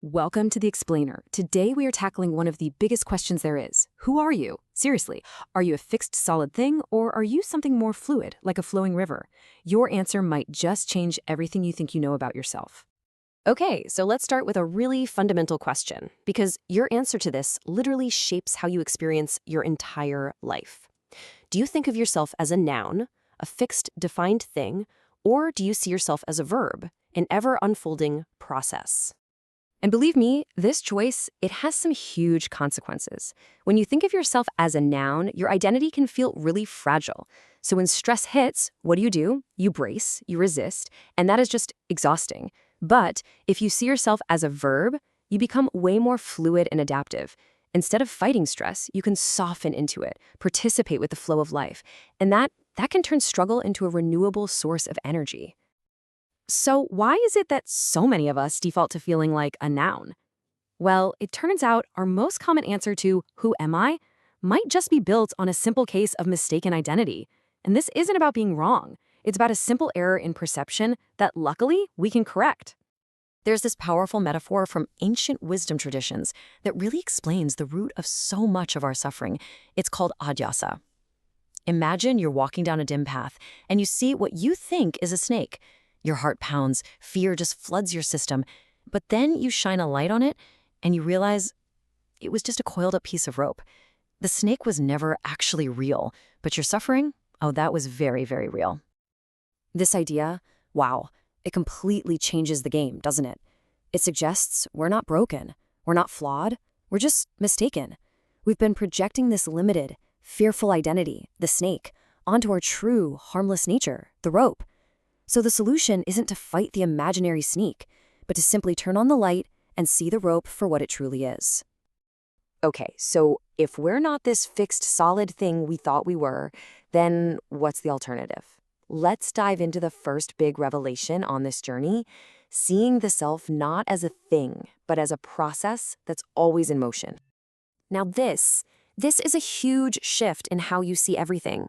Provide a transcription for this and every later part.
Welcome to The Explainer. Today we are tackling one of the biggest questions there is. Who are you? Seriously, are you a fixed solid thing or are you something more fluid, like a flowing river? Your answer might just change everything you think you know about yourself. Okay, so let's start with a really fundamental question, because your answer to this literally shapes how you experience your entire life. Do you think of yourself as a noun, a fixed, defined thing, or do you see yourself as a verb, an ever-unfolding process? And believe me, this choice, it has some huge consequences. When you think of yourself as a noun, your identity can feel really fragile. So when stress hits, what do? You brace, you resist, and that is just exhausting. But if you see yourself as a verb, you become way more fluid and adaptive. Instead of fighting stress, you can soften into it, participate with the flow of life, and that can turn struggle into a renewable source of energy. So why is it that so many of us default to feeling like a noun? Well, it turns out our most common answer to "who am I?" might just be built on a simple case of mistaken identity. And this isn't about being wrong. It's about a simple error in perception that luckily we can correct. There's this powerful metaphor from ancient wisdom traditions that really explains the root of so much of our suffering. It's called adhyasa. Imagine you're walking down a dim path and you see what you think is a snake. Your heart pounds, fear just floods your system, but then you shine a light on it and you realize it was just a coiled up piece of rope. The snake was never actually real, but your suffering, oh, that was very, very real. This idea, wow, it completely changes the game, doesn't it? It suggests we're not broken, we're not flawed, we're just mistaken. We've been projecting this limited, fearful identity, the snake, onto our true, harmless nature, the rope. So the solution isn't to fight the imaginary snake, but to simply turn on the light and see the rope for what it truly is. Okay, so if we're not this fixed, solid thing we thought we were, then what's the alternative? Let's dive into the first big revelation on this journey, seeing the self not as a thing, but as a process that's always in motion. Now this is a huge shift in how you see everything.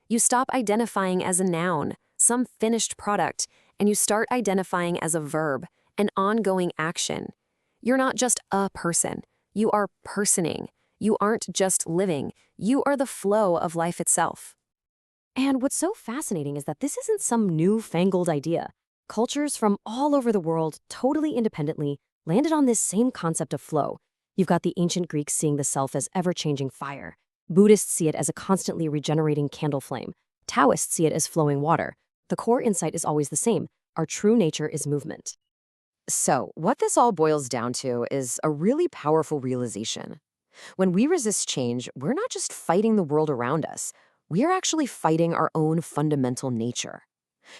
You stop identifying as a noun, some finished product, and you start identifying as a verb, an ongoing action. You're not just a person. You are personing. You aren't just living. You are the flow of life itself. And what's so fascinating is that this isn't some newfangled idea. Cultures from all over the world, totally independently, landed on this same concept of flow. You've got the ancient Greeks seeing the self as ever-changing fire. Buddhists see it as a constantly regenerating candle flame. Taoists see it as flowing water. The core insight is always the same. Our true nature is movement. So, what this all boils down to is a really powerful realization. When we resist change, we're not just fighting the world around us. We're actually fighting our own fundamental nature.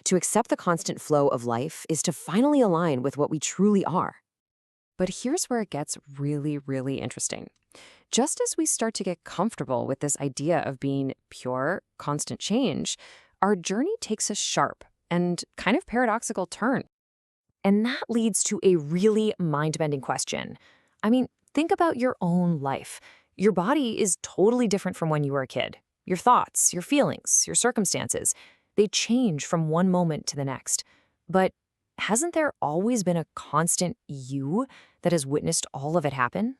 To accept the constant flow of life is to finally align with what we truly are. But here's where it gets really, really interesting. Just as we start to get comfortable with this idea of being pure, constant change, our journey takes a sharp and kind of paradoxical turn. And that leads to a really mind-bending question. I mean, think about your own life. Your body is totally different from when you were a kid. Your thoughts, your feelings, your circumstances, they change from one moment to the next. But hasn't there always been a constant you that has witnessed all of it happen?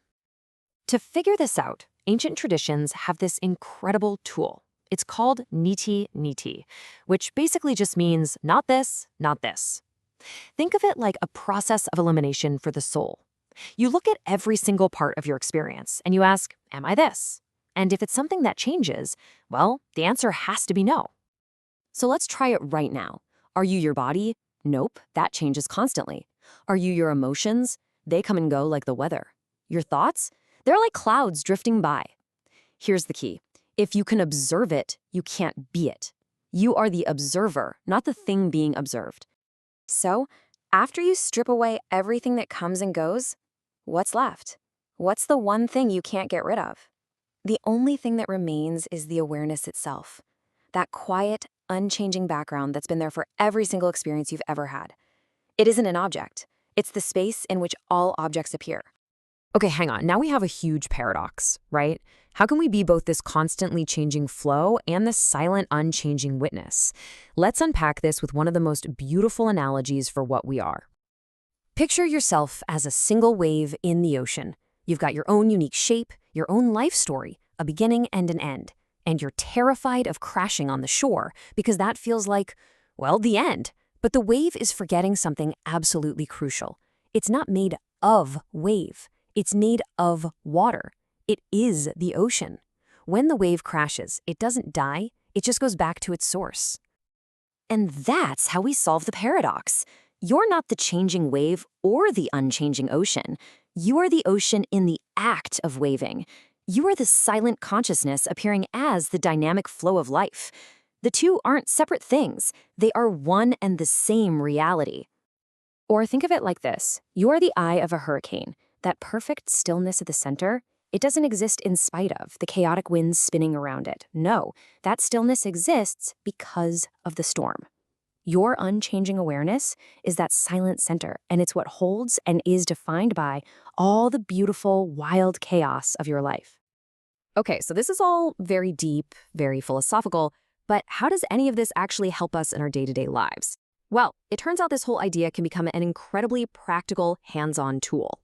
To figure this out, ancient traditions have this incredible tool. It's called niti, which basically just means not this, not this. Think of it like a process of elimination for the soul. You look at every single part of your experience and you ask, am I this? And if it's something that changes, well, the answer has to be no. So let's try it right now. Are you your body? Nope, that changes constantly. Are you your emotions? They come and go like the weather. Your thoughts? They're like clouds drifting by. Here's the key. If you can observe it, you can't be it. You are the observer, not the thing being observed. So, after you strip away everything that comes and goes, what's left? What's the one thing you can't get rid of? The only thing that remains is the awareness itself. That quiet, unchanging background that's been there for every single experience you've ever had. It isn't an object. It's the space in which all objects appear. Okay, hang on. Now we have a huge paradox, right? How can we be both this constantly changing flow and this silent, unchanging witness? Let's unpack this with one of the most beautiful analogies for what we are. Picture yourself as a single wave in the ocean. You've got your own unique shape, your own life story, a beginning and an end. And you're terrified of crashing on the shore because that feels like, well, the end. But the wave is forgetting something absolutely crucial. It's not made of wave. It's made of water. It is the ocean. When the wave crashes, it doesn't die. It just goes back to its source. And that's how we solve the paradox. You're not the changing wave or the unchanging ocean. You are the ocean in the act of waving. You are the silent consciousness appearing as the dynamic flow of life. The two aren't separate things. They are one and the same reality. Or think of it like this. You are the eye of a hurricane. That perfect stillness at the center, it doesn't exist in spite of the chaotic winds spinning around it. No, that stillness exists because of the storm. Your unchanging awareness is that silent center, and it's what holds and is defined by all the beautiful, wild chaos of your life. Okay, so this is all very deep, very philosophical, but how does any of this actually help us in our day-to-day lives? Well, it turns out this whole idea can become an incredibly practical, hands-on tool.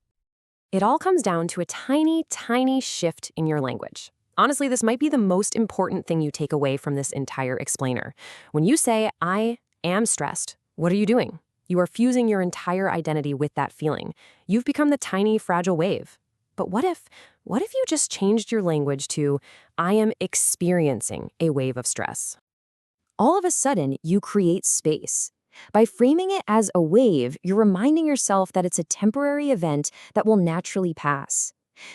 It all comes down to a tiny, tiny shift in your language. Honestly, this might be the most important thing you take away from this entire explainer. When you say, I am stressed, what are you doing? You are fusing your entire identity with that feeling. You've become the tiny, fragile wave. But what if you just changed your language to, I am experiencing a wave of stress? All of a sudden, you create space. By framing it as a wave, you're reminding yourself that it's a temporary event that will naturally pass.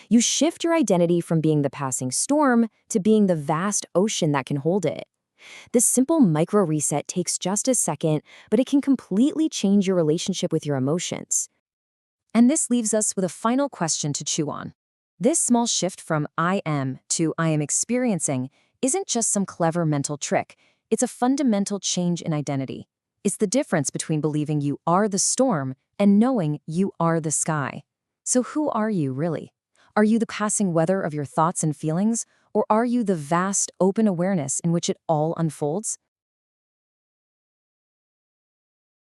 You shift your identity from being the passing storm to being the vast ocean that can hold it. This simple micro reset takes just a second, but it can completely change your relationship with your emotions. And this leaves us with a final question to chew on. This small shift from I am to I am experiencing isn't just some clever mental trick. It's a fundamental change in identity. It's the difference between believing you are the storm and knowing you are the sky. So who are you really? Are you the passing weather of your thoughts and feelings, or are you the vast, open awareness in which it all unfolds?